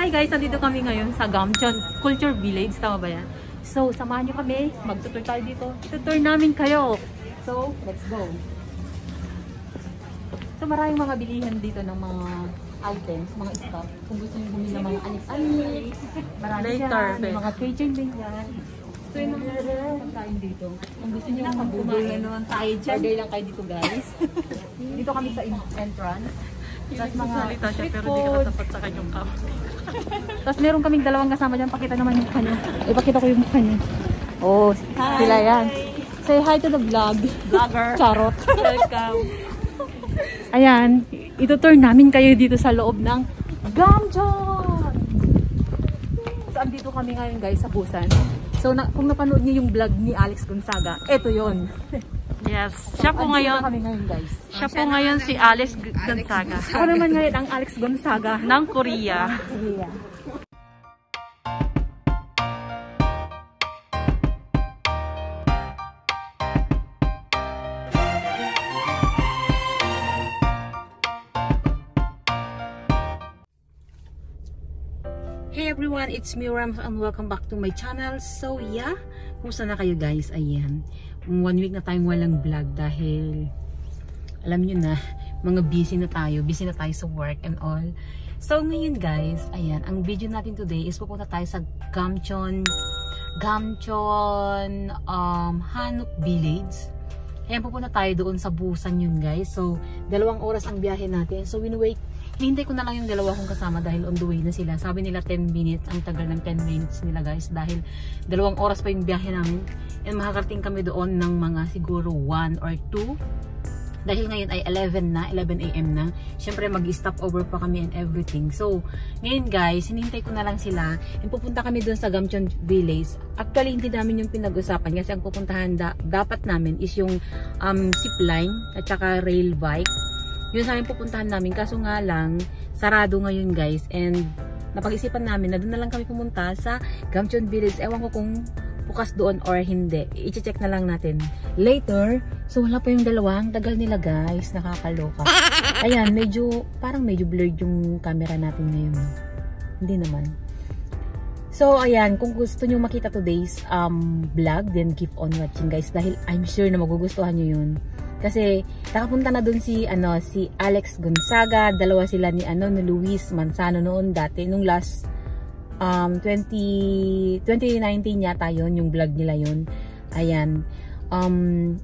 Hi guys, nandito kami ngayon sa Gamcheon Culture Village, tama ba yan? So, samahan nyo kami, mag-tutor tayo dito. Tutor namin kayo. So, let's go. So, maraming mga bilihan dito ng mga items, mga stuff. Kung gusto nyo bumili ng mga anik-anik, marami dyan, may mga kitchen din dyan. So, yung mga pagkain dito. Kung gusto nyo kumain naman tayo dyan. Order lang kayo dito guys. Dito kami sa entrance. Tapos mga street pero di ka natapat sa kanyang kamay. Tapos meron kaming dalawang kasama dyan. Pakita naman yung mukha nyo. Ipakita ko yung mukha nyo. Oh, hi. Sila yan. Say hi to the vlog. Vlogger. Charot. Welcome. Ayan. Itutur namin kayo dito sa loob ng Gamcheon. So, andito kami ngayon guys sa Busan. So, kung napanood niyo yung vlog ni Alex Gonzaga, eto yon. Yes. Siya po ngayon. Kami ngayon guys. Siya po ngayon si Alex Gonzaga. Ako naman ngayon ang Alex Gonzaga ng Korea. Korea. Hey everyone, it's me Ram and welcome back to my channel. So yeah, kumusta na kayo guys? Ayan, 1 week na tayong walang vlog dahil alam nyo na, mga busy na tayo sa work and all. So ngayon guys, ayan, ang video natin today is pupunta tayo sa Gamcheon Hanok Village. Ayan, pupunta tayo doon sa Busan yun guys. So 2 oras ang biyahe natin. So hinihintay ko na lang yung dalawa kong kasama dahil on the way na sila. Sabi nila 10 minutes, ang tagal ng 10 minutes nila guys dahil 2 oras pa yung biyahe namin. And makakarating kami doon ng mga siguro 1 or 2. Dahil ngayon ay 11 AM na. Siyempre mag-stop over pa kami and everything. So, ngayon guys, hinihintay ko na lang sila. And pupunta kami doon sa Gamcheon Village. Actually, hindi namin yung pinag-usapan kasi ang pupuntahan dapat namin is yung zipline at saka rail bike. Yun sa amin pupuntahan namin, kaso nga lang sarado ngayon guys, and napag-isipan namin na doon na lang kami pumunta sa Gamcheon Village. Ewan ko kung bukas doon or hindi, i-check na lang natin later. So wala pa yung dalawang, tagal nila guys, nakakaloka. Ayan, parang medyo blurred yung camera natin ngayon, hindi naman. So ayan, kung gusto nyo makita today's vlog, then keep on watching guys dahil I'm sure na magugustuhan nyo yun. Kasi nakapunta na doon si Alex Gonzaga, dalawa sila ni Luis Manzano noon dati nung last 2019 yata yun, yung vlog nila yun. Ayan,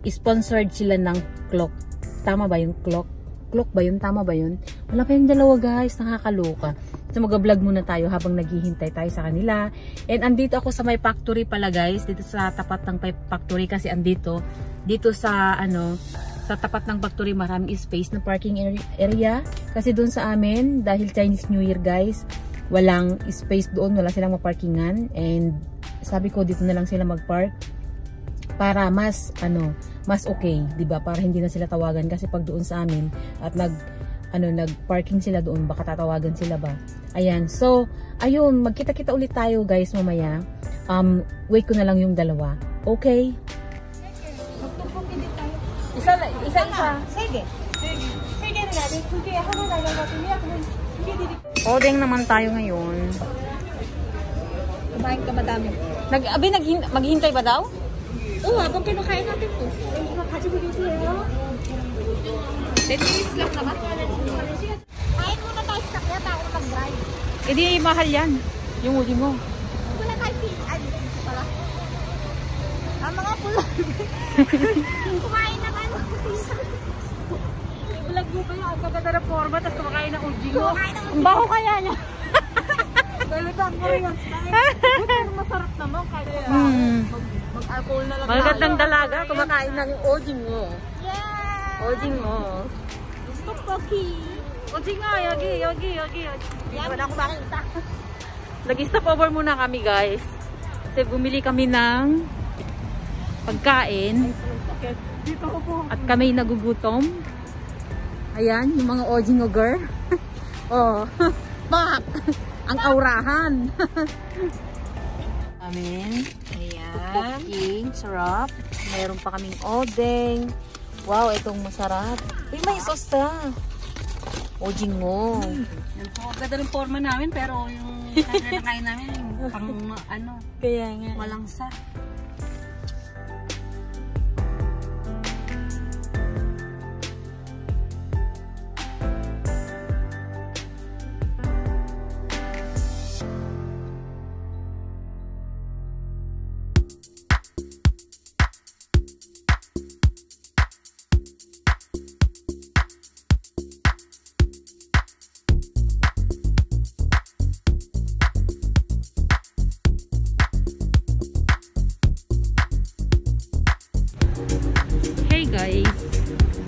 sponsored sila ng clock. Tama ba yung clock? Clock ba yun? Tama ba yun? Wala pa yung dalawa guys, nakakaloka. So mag-vlog muna tayo habang naghihintay tayo sa kanila. And andito ako sa may factory pala guys, dito sa tapat ng factory kasi dito sa sa tapat ng factory maraming space na parking area. Kasi doon sa amin, dahil Chinese New Year guys, walang space doon, wala silang maparkingan. And sabi ko dito na lang sila mag-park para mas okay, 'di ba? Para hindi na sila tawagan kasi pag doon sa amin at nag-parking sila doon, baka tatawagan sila ba. Ayan. So, ayun, magkita-kita ulit tayo guys mamaya. Wait ko na lang yung dalawa. Okay? Isa. Sige. Sige na natin. Sige, ako na lang natin. Odeng naman tayo ngayon. Kumain ka madami. Maghihintay ba daw? Oo, habang kinakain natin po. Kasi dito yun. 10 minutes lang naman. Kain muna tayo sa kaya tayo mag-drive. Eh di mahal yan. Yung uli mo. Wala tayo pian. Pala. Ang mga pula. Kumain na ka. Vlog mo pa yung ang kaganda na forma tapos kumakain ng uji mo. Ang baho kaya niya. Balitan mo rin yung style. Pero masarap naman kaya mag-alcohol na lang. Magandang dalaga kumakain ng ojing mo. Yeah! Ojing mo. Tteokbokki. Ojing nga, yogi. Wala akong makita. Nag-stop over muna kami guys. Kasi bumili kami ng pagkain. At kami nagugutom. Ayan, yung mga ojing ogre. Oh, pak! Ang aurahan. Amin. Ayan. Cooking, sarap. Meron pa kaming odeng. Wow, itong masarap. May sauce na. Ojing mo. Ang ganda ng forma namin pero yung Kinakain namin pang ano, Kaya nga. walang sa. Hey guys,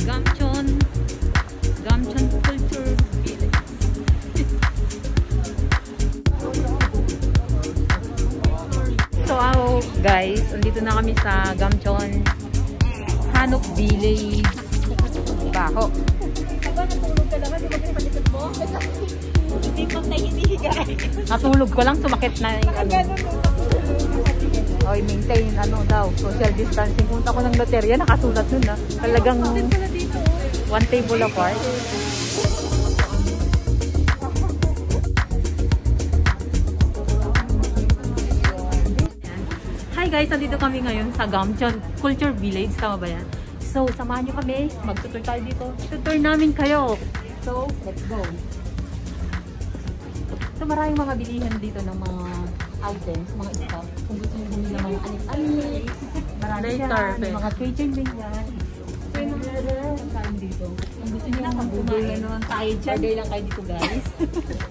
Gamcheon Culture Village. So guys, andito na kami sa Gamcheon Hanok Village. Baho. Habang natulog ka naman, di ba pinapalikot mo? Hindi pang nahihiga. Natulog ko lang, sumakit na yung ano. Oy, maintain ano daw, social distancing. Punta ko ng loterya, nakasulat nun ah. Talagang one table apart. Hi guys, nandito kami ngayon sa Gamcheon Culture Village. Tama ba yan? So, samahan nyo kami. Magtutur tayo dito. Tutur namin kayo. So, let's go. So, maraming mga bilihan dito ng mga items, mga stuff. Kung gusto nyo bumili ng mga anik-anik. Marami yan. Mga kitchen din yan. So, yung mga dito. Kung gusto nyo lang kumain naman tayo dyan. Bagay lang kayo dito guys.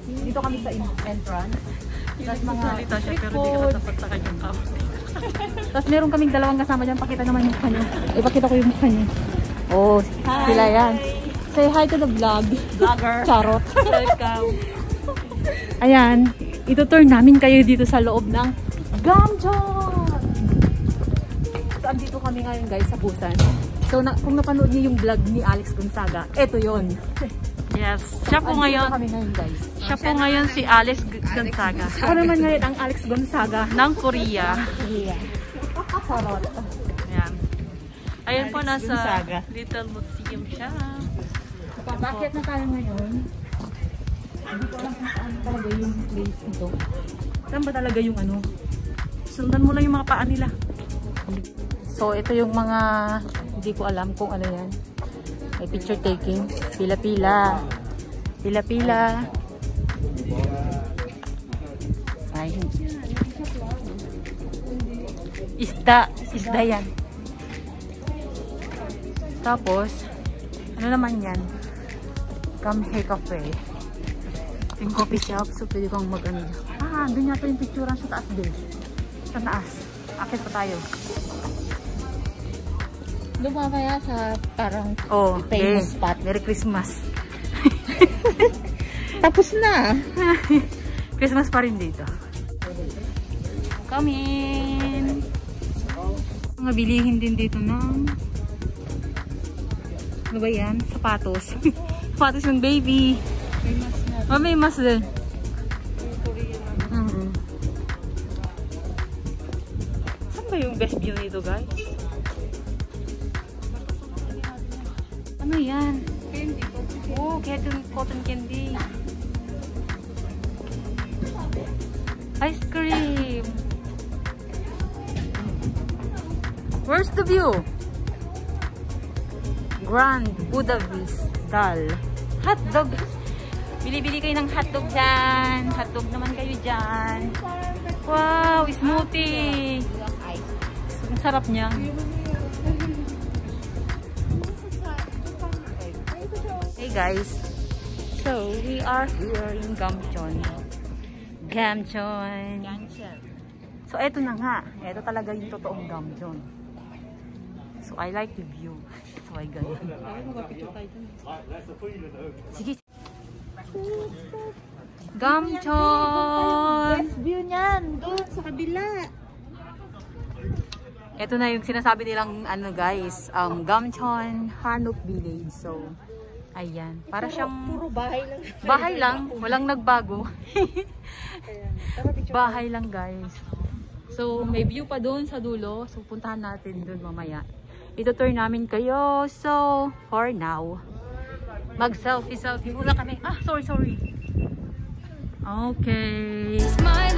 Dito kami sa entrance. Tapos mga street food. Tapos meron kaming dalawang kasama dyan. Pakita naman yung mukha nyo. Ipakita ko yung mukha nyo. Oh, sila yan. Say hi to the vlog. Vlogger. Charot. Welcome. Ayan. Itutur namin kayo dito sa loob ng Gamcheon. So, andito kami ngayon guys sa Busan. So, kung napanood niyo yung vlog ni Alex Gonzaga, eto yon. Yes. Siya po ngayon. Kami ngayon guys. Siya po ngayon si Alex Gonzaga. Ako naman ngayon ang Alex Gonzaga Ng Korea. Korea. Charot. Ayan. Ayun po, Alex nasa Gonzaga. Little Museum siya. Bakit na tayo ngayon? Hindi ko alam kung saan talaga yung place ito. Saan ba talaga yung ano? Sundan mo lang yung mga paa nila. So, ito yung mga hindi ko alam kung ano yan. May picture taking. Pila-pila. Pila-pila. Ay. Isda. Isda yan. Tapos, ano naman yan? Kamhe Cafe. Yung coffee shop. So, pwede kang mag-ano. Ah, doon yata yung picturean sa taas din. Sa taas. Akit pa tayo. Doon pa kaya sa parang Oh, famous spot. Merry Christmas. Tapos na. Christmas pa rin dito. Come in. Mga bilihin din dito ng ano ba yan? Sapatos. Sapatos ng baby. May mas na. Oh, may mas din. Saan ba yung best view nito guys? Ano yan? Candy. Oh, cotton candy. Ice cream. Where's the view? Grand Budapest Dal. Hotdog. Bili-bili kayo ng hotdog dyan. Hotdog naman kayo dyan. Wow, smoothie. Ang sarap niya. Hey guys. So, we are here in Gamcheon. Gamcheon. So, eto na nga. Eto talaga yung totoong Gamcheon. So, I like the view. So, I ganyan. Sige. Gamcheon! Best view niyan. Doon sa kabila. Ito na yung sinasabi nilang ano guys, Gamcheon Hanok Village. So, ayan. Para siyang Puro bahay lang. bahay lang, walang nagbago. Bahay lang guys. So, may view pa doon sa dulo. So, puntahan natin doon mamaya. Ito-tour namin kayo. So, for now, mag-selfie muna kami. Ah, sorry. Okay. Smile.